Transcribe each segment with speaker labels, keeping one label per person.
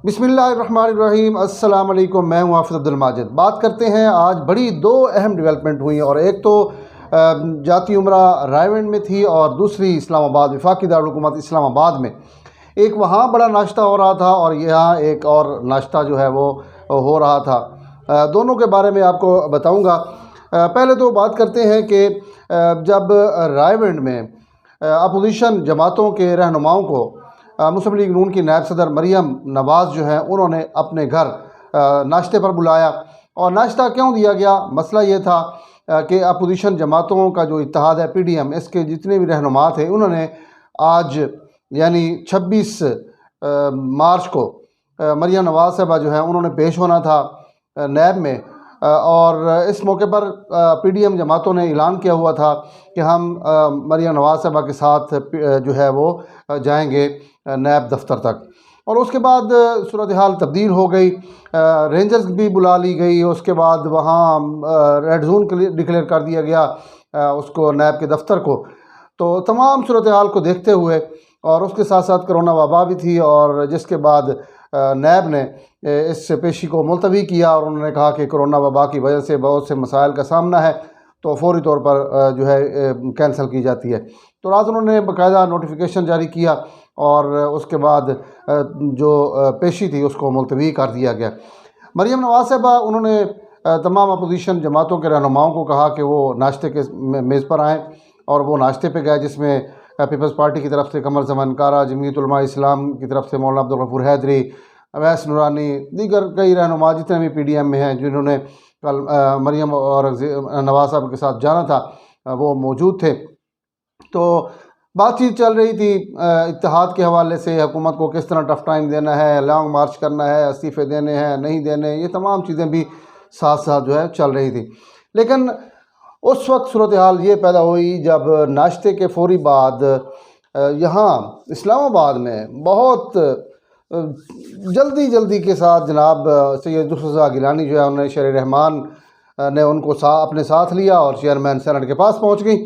Speaker 1: बिस्मिल्लाहिर्रहमानिर्रहीम। अस्सलाम वालेकुम। मैं हूँ हाफिज़ अब्दुल माजिद। बात करते हैं आज बड़ी दो अहम डेवलपमेंट हुई और एक तो जाती उम्रा रायवेंड में थी और दूसरी इस्लामाबाद वफाकी दारुल हुकूमत इस्लामाबाद में। एक वहाँ बड़ा नाश्ता हो रहा था और यहाँ एक और नाश्ता जो है वो हो रहा था। दोनों के बारे में आपको बताऊँगा। पहले तो बात करते हैं कि जब रायवेंड में अपोजिशन जमातों के रहनुमाओं को मुस्लिम लीग नून की नायब सदर मरियम नवाज़ जो है उन्होंने अपने घर नाश्ते पर बुलाया। और नाश्ता क्यों दिया गया? मसला ये था कि अपोजिशन जमातों का जो इत्तेहाद है PDM, इसके जितने भी रहनुमा थे उन्होंने आज यानी 26 मार्च को मरियम नवाज़ साहबा जो है उन्होंने पेश होना था नैब में। और इस मौके पर PDM जमातों ने ऐलान किया हुआ था कि हम मरियम नवाज़ साहबा के साथ जो है वो जाएंगे नैब दफ्तर तक। और उसके बाद सूरत हाल तब्दील हो गई, रेंजर्स भी बुला ली गई। उसके बाद वहाँ रेड जोन डिक्लेयर कर दिया गया उसको नैब के दफ्तर को। तो तमाम सूरत हाल को देखते हुए और उसके साथ साथ कोरोना वबा भी थी और जिसके बाद नैब ने इस पेशी को मुलतवी किया और उन्होंने कहा कि कोरोना वबा की वजह से बहुत से मसाइल का सामना है तो फौरी तौर पर जो है कैंसिल की जाती है। तो रात उन्होंने बाकायदा नोटिफिकेशन जारी किया और उसके बाद जो पेशी थी उसको मुलतवी कर दिया गया। मरियम नवाज़ साहबा उन्होंने तमाम अपोजिशन जमातों के रहनुमाओं को कहा कि वो नाश्ते के मेज़ पर आएँ और वो नाश्ते पे गए, जिसमें पीपल्स पार्टी की तरफ से कमर ज़मान कारा, जमीयत उलमा इस्लाम की तरफ से मौलाना अब्दुल गफूर हैदरी, अवैस नूरानी, दीगर कई रहनुमा जितने भी PDM में हैं जिन्होंने कल मरियम और नवाज़ साहब के साथ जाना था वो मौजूद थे। तो बातचीत चल रही थी इत्तेहाद के हवाले से, हुकूमत को किस तरह टफ़ टाइम देना है, लॉन्ग मार्च करना है, इस्तीफ़े देने हैं नहीं देने, ये तमाम चीज़ें भी साथ साथ जो है चल रही थी। लेकिन उस वक्त सूरत हाल ये पैदा हुई जब नाश्ते के फौरी बाद यहाँ इस्लामाबाद में बहुत जल्दी के साथ जनाब सैयद जुल्फ़िकार गिलानी जो है उन्होंने शेर रहमान ने उनको अपने साथ लिया और चेयरमैन सेनेट के पास पहुँच गई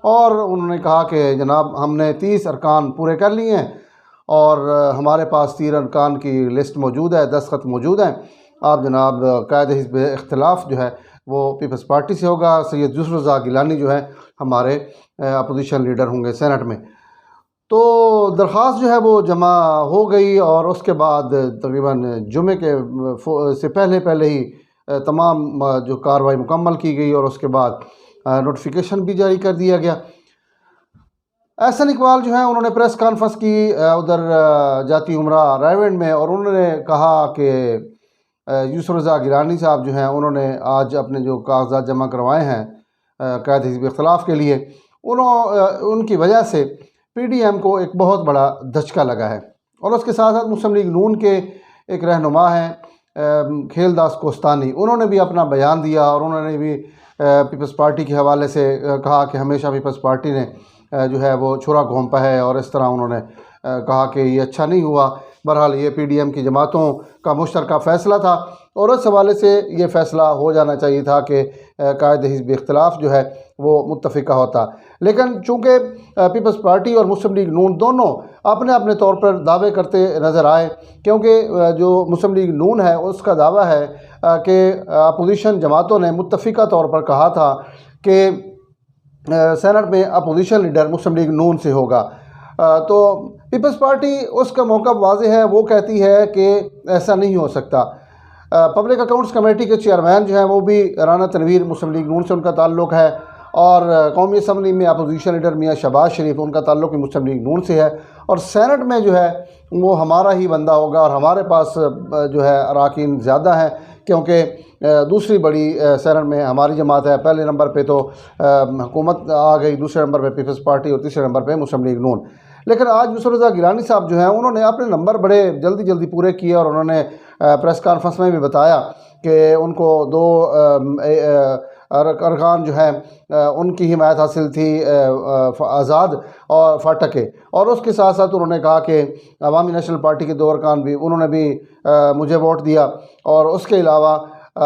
Speaker 1: और उन्होंने कहा कि जनाब हमने 30 अरकान पूरे कर लिए हैं और हमारे पास 3 अरकान की लिस्ट मौजूद है, दस्तखत मौजूद हैं। आप जनाब कायद हिज़्ब इख्तिलाफ जो है वो पीपल्स पार्टी से होगा, सैयद जुल्फ़िकार गिलानी जो है हमारे अपोजिशन लीडर होंगे सेनेट में। तो दरख्वास्त जो है वो जमा हो गई और उसके बाद तकरीबन जुमे के से पहले ही तमाम जो कार्रवाई मुकम्मल की गई और उसके बाद नोटिफिकेशन भी जारी कर दिया गया। एहसन इकबाल जो है उन्होंने प्रेस कॉन्फ्रेंस की उधर जाती उम्रा रायवेंड में और उन्होंने कहा कि जुल्फ़िकार गिलानी साहब जो हैं उन्होंने आज अपने जो कागजात जमा करवाए हैं कायद हिज़्ब इख्तिलाफ के लिए, उनकी वजह से PDM को एक बहुत बड़ा धचका लगा है। और उसके साथ साथ मुस्लिम लीग नून के एक रहनुमा हैं खेलदास कोस्तानी, उन्होंने भी अपना बयान दिया और उन्होंने भी पीपल्स पार्टी के हवाले से कहा कि हमेशा पीपल्स पार्टी ने जो है वो छुरा घोंपा है और इस तरह उन्होंने कहा कि ये अच्छा नहीं हुआ। बहरहाल ये PDM की जमातों का मुश्तरका फ़ैसला था और उस हवाले से ये फ़ैसला हो जाना चाहिए था कि कायद हिज़्ब इख्तिलाफ जो है वो मुत्तफ़िका होता। लेकिन चूँकि पीपल्स पार्टी और मुस्लिम लीग नून दोनों अपने अपने तौर पर दावे करते नज़र आए, क्योंकि जो मुस्लिम लीग नून है उसका दावा है कि अपोजिशन जमातों ने मुत्तफ़िका तौर पर कहा था कि सेनेट में अपोजिशन लीडर मुस्लिम लीग नून से होगा। तो पीपल्स पार्टी उसका मौक़िफ़ वाज़ेह है, वो कहती है कि ऐसा नहीं हो सकता। पब्लिक अकाउंट्स कमेटी के चेयरमैन जो हैं वो भी राना तनवीर मुस्लिम लीग नून से उनका ताल्लुक़ है और कौमी असम्बली में अपोजिशन लीडर मियाँ शहबाज शरीफ उनका ताल्लुक़ भी मुस्लिम लीग नून से है और सेनेट में जो है वो हमारा ही बंदा होगा और हमारे पास जो है अराकीन ज़्यादा हैं, क्योंकि दूसरी बड़ी सेनेट में हमारी जमात है। पहले नंबर पे तो हुकूमत आ गई, दूसरे नंबर पे पीपल्स पार्टी और तीसरे नंबर पे मुस्लिम लीग नून। लेकिन आज जुल्फ़िकार गिलानी साहब जो हैं उन्होंने अपने नंबर बड़े जल्दी पूरे किए और उन्होंने प्रेस कॉन्फ्रेंस में भी बताया कि उनको 2 अरकान जो हैं उनकी हिमायत हासिल थी आज़ाद और फाटक के, और उसके साथ साथ उन्होंने कहा कि अवामी नेशनल पार्टी के 2 अरकान भी उन्होंने भी मुझे वोट दिया। और उसके अलावा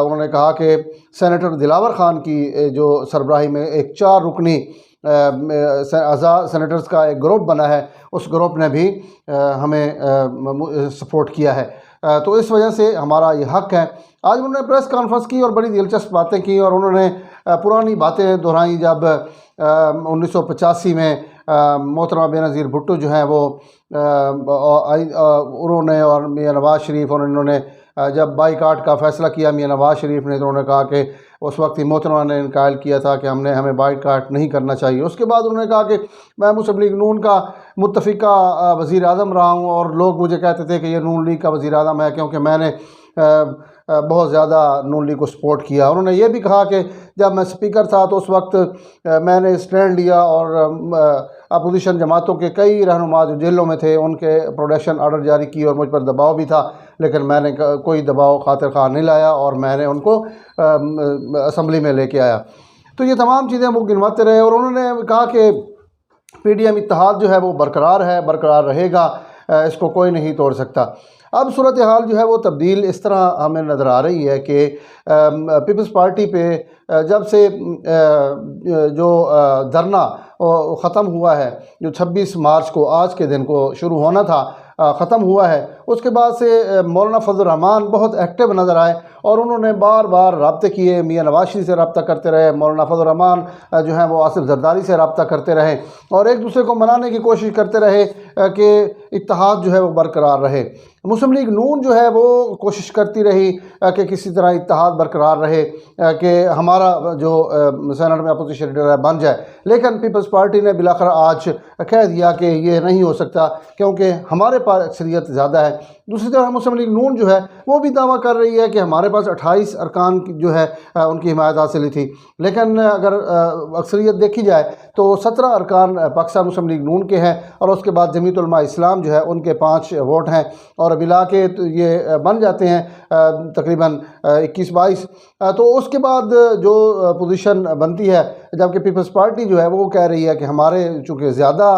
Speaker 1: उन्होंने कहा कि सेनेटर दिलावर ख़ान की जो सरबराही में एक 4 रुकनी आज़ाद सेनेटर्स का एक ग्रुप बना है, उस ग्रुप ने भी हमें सपोर्ट किया है। तो इस वजह से हमारा ये हक़ है। आज उन्होंने प्रेस कॉन्फ्रेंस की और बड़ी दिलचस्प बातें की और उन्होंने पुरानी बातें दोहराई जब 1985 में मोहतरमा बेनज़ीर भुट्टो जो हैं वो उन्होंने और मियाँ नवाज़ शरीफ और इन्होंने जब बाईकाट का फ़ैसला किया मियाँ नवाज़ शरीफ ने, तो उन्होंने कहा कि उस वक्त ही मोहतरमा ने इनकार किया था कि हमें बाईकाट नहीं करना चाहिए। उसके बाद उन्होंने कहा कि मैं मुस्लिम लीग नून का मुत्तफ़िका वज़ीर आज़म रहा हूँ और लोग मुझे कहते थे कि ये नून लीग का वज़ीर आज़म है क्योंकि मैंने बहुत ज़्यादा नून लीग को सपोर्ट किया। उन्होंने ये भी कहा कि जब मैं स्पीकर था तो उस वक्त मैंने स्टैंड लिया और अपोजिशन जमातों के कई रहनुमा जो जेलों में थे उनके प्रोटेक्शन आर्डर जारी किए और मुझ पर दबाव भी था, लेकिन मैंने कोई दबाव खातिर खा नहीं लाया और मैंने उनको असम्बली में लेके आया। तो ये तमाम चीज़ें वो गिनवाते रहे और उन्होंने कहा कि PDM इत्तेहाद जो है वो बरकरार है, बरकरार रहेगा, इसको कोई नहीं तोड़ सकता। अब सूरत हाल जो है वो तब्दील इस तरह हमें नज़र आ रही है कि पीपल्स पार्टी पे जब से जो धरना ख़त्म हुआ है, जो 26 मार्च को आज के दिन को शुरू होना था, ख़त्म हुआ है, उसके बाद से मौलाना फजल रहमान बहुत एक्टिव नज़र आए और उन्होंने बार बार रब्ते किए, मियाँ नवाज़ शरीफ से रब्ता करते रहे, मौलाना फजल रहमान जो है वो आसिफ जरदारी से रब्ता करते रहे और एक दूसरे को मनाने की कोशिश करते रहे कि इत्तेहाद जो है वो बरकरार रहे। मुस्लिम लीग नून जो है वो कोशिश करती रही कि किसी तरह इत्तेहाद बरकरार रहे, कि हमारा जो सेनेट में अपोजिशन लीडर है बन जाए, लेकिन पीपल्स पार्टी ने बिलाखिर आज कह दिया कि ये नहीं हो सकता क्योंकि हमारे पास अक्सरियत ज़्यादा है। दूसरी तरफ मुस्लिम लीग नून जो है वो भी दावा कर रही है कि हमारे पास 28 अरकान जो है उनकी हिमायत हासिल थी, लेकिन अगर अक्सरियत देखी जाए तो 17 अरकान पाकिस्तान मुस्लिम लीग नून के हैं और उसके बाद जमीयत उलमा इस्लाम जो है उनके 5 वोट हैं और मिला के तो ये बन जाते हैं तकरीबन 21-22। तो उसके बाद जो पोजीशन बनती है, जबकि पीपल्स पार्टी जो है वो कह रही है कि हमारे चूँकि ज़्यादा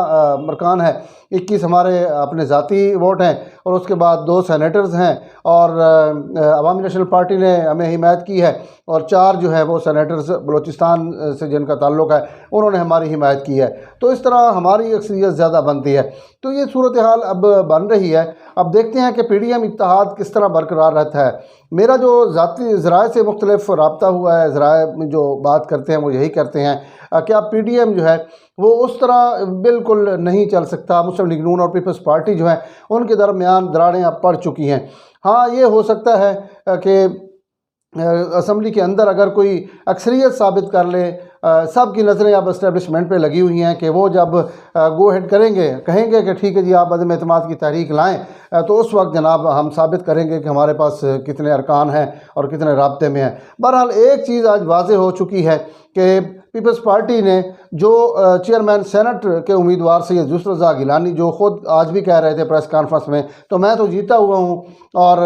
Speaker 1: अरकान है, 21 हमारे अपने ज़ाती वोट हैं और उसके बाद 2 सेनेटर्स हैं और अवामी नेशनल पार्टी ने हमें हिमायत की है और 4 जो है वो सेनेटर्स बलूचिस्तान से जिनका ताल्लुक़ है उन्होंने हमारी हिमायत की है। तो इस तरह हमारी अक्सरियत ज़्यादा बनती है। तो ये सूरत हाल अब बन रही है। अब देखते हैं कि PDM इत्तेहाद किस तरह बरकरार रहता है। मेरा जो ज़ाती ज़राए से मुख्तलिफ रब्ता हुआ है, ज़राए में जो बात करते हैं वो यही करते हैं कि अब PDM जो है वो उस तरह बिल्कुल नहीं चल सकता। मुस्लिम लीग नून और पीपल्स पार्टी जो है उनके दरमियान दरारें अब पड़ चुकी हैं। हाँ, ये हो सकता है कि असम्बली के अंदर अगर कोई अक्सरियत साबित कर ले, सब की नज़रें अब इस्टेब्लिशमेंट पे लगी हुई हैं कि वो जब गो हेड करेंगे, कहेंगे कि ठीक है जी आप अदम एतमाद की तहरीक लाएँ, तो उस वक्त जनाब हम साबित करेंगे कि हमारे पास कितने अरकान हैं और कितने राब्ते में हैं। बहरहाल एक चीज़ आज वाज़ेह हो चुकी है कि पीपल्स पार्टी ने जो चेयरमैन सेनेट के उम्मीदवार सैयद यूसुफ रज़ा गिलानी, जो ख़ुद आज भी कह रहे थे प्रेस कॉन्फ्रेंस में, तो मैं तो जीता हुआ हूँ और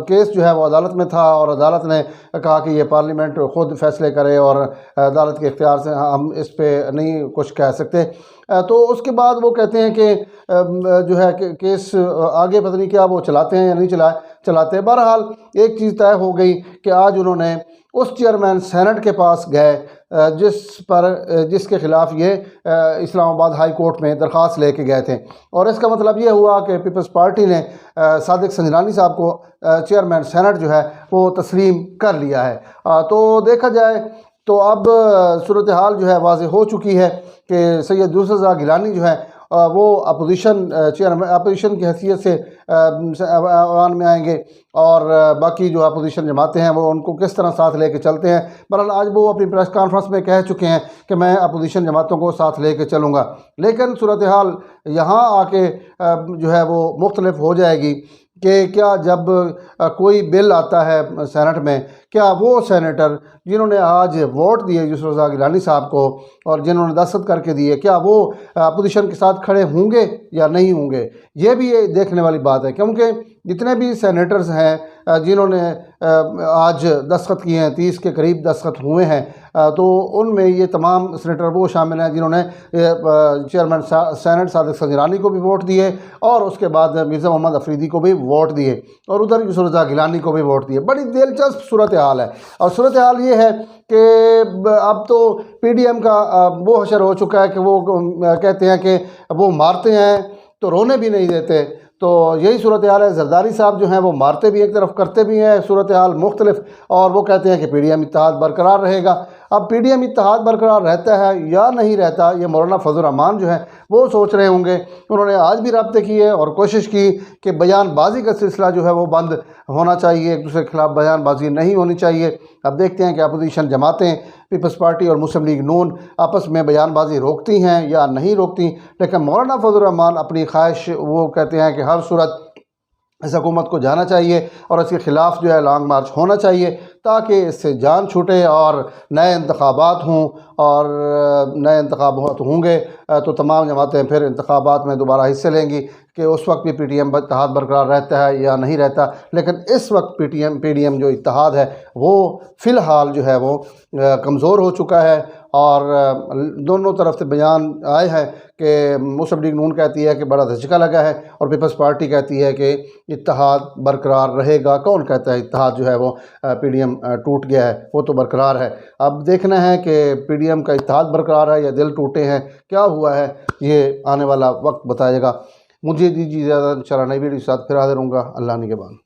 Speaker 1: केस जो है वो अदालत में था और अदालत ने कहा कि ये पार्लियामेंट ख़ुद फैसले करे और अदालत के इख्तियार से हम इस पर नहीं कुछ कह सकते। तो उसके बाद वो कहते हैं कि जो है केस आगे पता नहीं क्या वो चलाते हैं या नहीं चलाते। बहरहाल एक चीज़ तय हो गई कि आज उन्होंने उस चेयरमैन सेनेट के पास गए जिसके ख़िलाफ़ ये इस्लामाबाद हाई कोर्ट में दरख्वास्त लेके गए थे और इसका मतलब ये हुआ कि पीपल्स पार्टी ने सादिक संजरानी साहब को चेयरमैन सेनेट जो है वो तस्लीम कर लिया है। तो देखा जाए तो अब सूरत हाल जो है वाज़ेह हो चुकी है कि सैयद यूसुफ रज़ा गिलानी जो है वो अपोजिशन की हैसियत से ऐवान में आएंगे और बाकी जो अपोजिशन जमातें हैं वो उनको किस तरह साथ लेके चलते हैं। बहरहाल आज वो अपनी प्रेस कॉन्फ्रेंस में कह चुके हैं कि मैं अपोजिशन जमातों को साथ लेके चलूँगा, लेकिन सूरत हाल यहाँ आके जो है वो मुख्तलिफ हो जाएगी कि क्या जब कोई बिल आता है सेनेट में, क्या वो सेनेटर जिन्होंने आज वोट दिए यूसुफ रज़ा गिलानी साहब को और जिन्होंने दस्तखत करके दिए, क्या वो अपोजिशन के साथ खड़े होंगे या नहीं होंगे, ये भी ये देखने वाली बात है। क्योंकि जितने भी सेनेटर्स हैं जिन्होंने आज दस्तखत किए हैं, 30 के करीब दस्तखत हुए हैं, तो उनमें ये तमाम सेनेटर वो शामिल हैं जिन्होंने चेयरमैन सेनेट सादिक संजरानी को भी वोट दिए और उसके बाद मिर्ज़ा मोहम्मद अफरीदी को भी वोट दिए और उधर यूसुफ रज़ा गिलानी को भी वोट दिए। बड़ी दिलचस्प सूरत हाल है और सूरत हाल ये है कि अब तो PDM का वो हशर हो चुका है कि वो कहते हैं कि वो मारते हैं तो रोने भी नहीं देते। तो यही सूरत हाल है। जरदारी साहब जो हैं वो मारते भी एक तरफ, करते भी हैं, सूरत हाल मुख्तलिफ, और वो कहते हैं कि PDM इत्तेहाद बरकरार रहेगा। अब PDM इत्तेहाद बरकरार रहता है या नहीं रहता, ये मौलाना फजल रहमान जो है वो सोच रहे होंगे। उन्होंने आज भी रब्ते किए और कोशिश की कि बयानबाजी का सिलसिला जो है वो बंद होना चाहिए, एक दूसरे के खिलाफ बयानबाजी नहीं होनी चाहिए। अब देखते हैं कि अपोजिशन जमातें, पीपल्स पार्टी और मुस्लिम लीग नून आपस में बयानबाजी रोकती हैं या नहीं रोकती। लेकिन मौलाना फजल रहमान अपनी ख्वाहिश वो कहते हैं कि हर सूरत इस हुकूमत को जाना चाहिए और इसके ख़िलाफ़ जो है लॉन्ग मार्च होना चाहिए, ताकि इससे जान छूटे और नए इंतखाबात हों। और नए इंतखाबात होंगे तो तमाम जमातें फिर इंतखाबात में दोबारा हिस्से लेंगी कि उस वक्त भी PTM इत्तेहाद बरकरार रहता है या नहीं रहता। लेकिन इस वक्त PDM जो इत्तेहाद है वो फ़िलहाल जो है वो कमज़ोर हो चुका है। और दोनों तरफ से बयान आए हैं कि मुस्लिम लीग नून कहती है कि बड़ा धचका लगा है और पीपल्स पार्टी कहती है कि इत्तेहाद बरकरार रहेगा। कौन कहता है इत्तेहाद जो है वो PDM टूट गया है? वो तो बरकरार है। अब देखना है कि PDM का इत्तेहाद बरकरार है या दिल टूटे हैं, क्या हुआ है, ये आने वाला वक्त बताएगा। मुझे दीजिए इजाज़त, इंशाल्लाह नई वीडियो के साथ फिर हाज़िर होऊंगा। अल्लाह निगहबान।